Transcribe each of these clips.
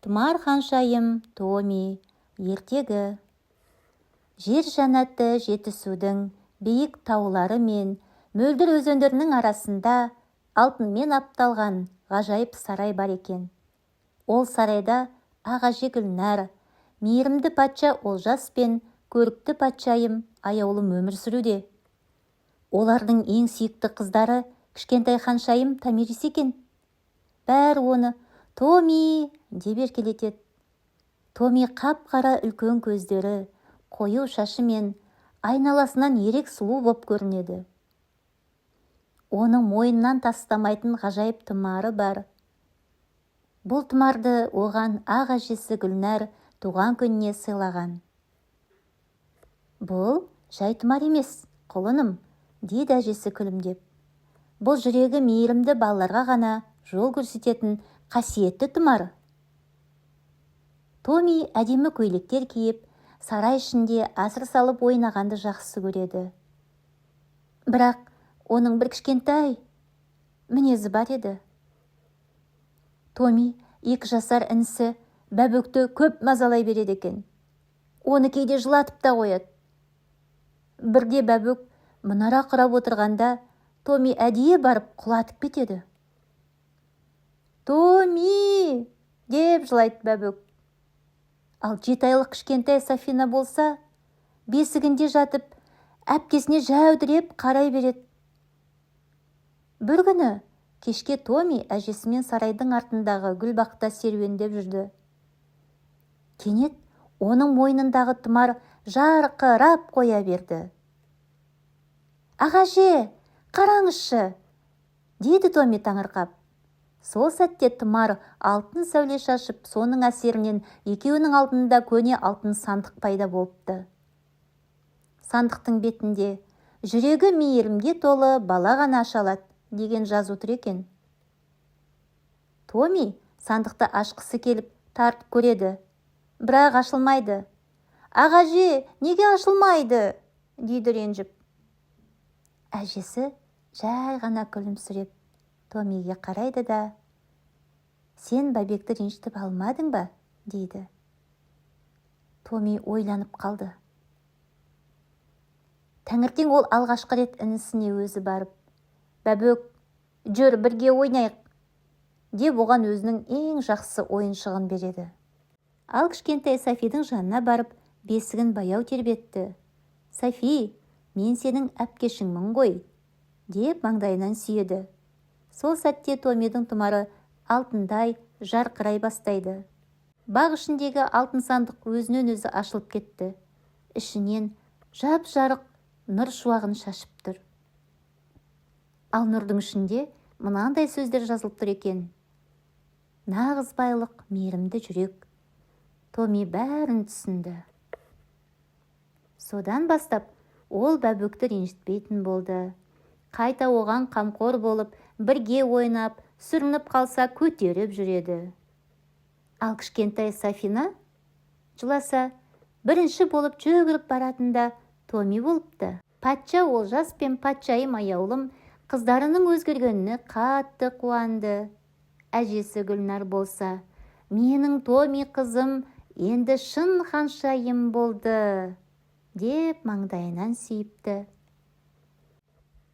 Тұмар ханшайым Томи. Ертегі. Жер жаннаты Жетісудың биік таулары мен мөлдір өзендерінің арасында алтынмен апталған ғажайып сарай бар екен. Ол сарайда ағажы Гүлнәр, мейірімді патша Олжас пен көрікті патшайым Аяулым өмір сүруде. Олардың ең сүйікті қыздары кішкентай ханшайым Томирис екен. Бәрі оны Томи деп еркелетеді. Томи қап-қара үлкен көздері, қою шашы мен айналасынан ерек сұлу боп көрінеді. Оның мойнынан тастамайтын ғажайып тұмары бар. Бұл тұмарды оған ақ әжесі Гүлнәр туған күніне сыйлаған. Бұл жай тұмар емес, құлыным, дейді әжесі күлімдеп. Бұл жүрегі мейірімді балаларға ғана жол көрсететін қасиетті тұмар. Томи әдемі көйлектер киіп, сарай ішінде асыр салып ойнағанды жақсы көреді. Бірақ оның бір кішкентай мінезі бар еді. Томи 2 жасар інісі Бәбөкті көп мазалай береді екен. Оны кейде жылатып та қояды. Бірде Бәбөк мұнара құрап отырғанда Томи әдейі барып құлатып кетеді. «Томи!» деп жылайды Бәбөк. Ал 7 айлық кішкентай Сафина болса, бесігінде жатып, әпкесіне жәудіреп қарай береді. Бір күні кешке Томи әжесімен сарайдың артындағы гүлбақта серуендеп жүрді. Кенет оның мойнындағы тұмар жарқырап қоя берді. «Ағаже, қараңызшы!» деді Томи таңырқап. Сол сәтте тұмар алтын сәуле шашып, соның әсерінен екеуінің алдында көне алтын сандық пайда болыпты. Сандықтың бетінде «Жүрегі мейірімге толы бала ғана аша алады» деген жазу тұр екен. Томи сандықты ашқысы келіп тартып көреді, бірақ ашылмайды. «Ағаже, неге ашылмайды?» дейді ренжіп. Әжесі жай ғана күлімсіреп Томиге қарайды да: «Сен бәбекті ренжітіп алмадың ба?» дейді. Томи ойланып қалды. Таңертең ол алғашқы рет інісіне өзі барып: «Бәбек, жүр бірге ойнайық» деп оған өзінің ең жақсы ойыншығын береді. Ал кішкентай Софидің жанына барып, бесігін баяу тербетті. «Софи, мен сенің әпкешіңмін ғой» деп маңдайынан сүйеді. Сол сәтте Томидің тұмары алтындай жарқырай бастайды. Бақ ішіндегі алтын сандық өзінен өзі ашылып кетті. Ішінен жап-жарық нұр шуағын шашып тұр. Ал нұрдың ішінде мынандай сөздер жазылып тұр екен: «Нағыз байлық, мейірімді жүрек». Томи бәрін түсінді. Содан бастап ол Бәбөкті ренжітпейтін болды. Қайта оған қамқор болып, бірге ойнап, сүрініп қалса көтеріп жүреді. Ал кішкентай Сафина жыласа, бірінші болып жүгіріп баратында Томи болыпты. Патша Олжас пен патшайым Аяулым қыздарының өзгергеніне қатты қуанды. Әжесі Гүлнәр болса: «Менің Томи қызым енді шын ханшайым болды» деп маңдайынан сүйіпті.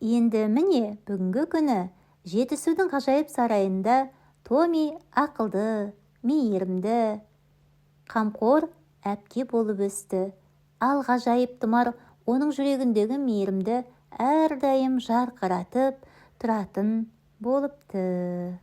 Енді міне бүгінгі күні Жетісудың ғажайып сарайында Томи ақылды, мейірімді, қамқор әпке болып өсті. Ал ғажайып тұмар оның жүрегіндегі мейірімді әрдайым жарқыратып тұратын болыпты.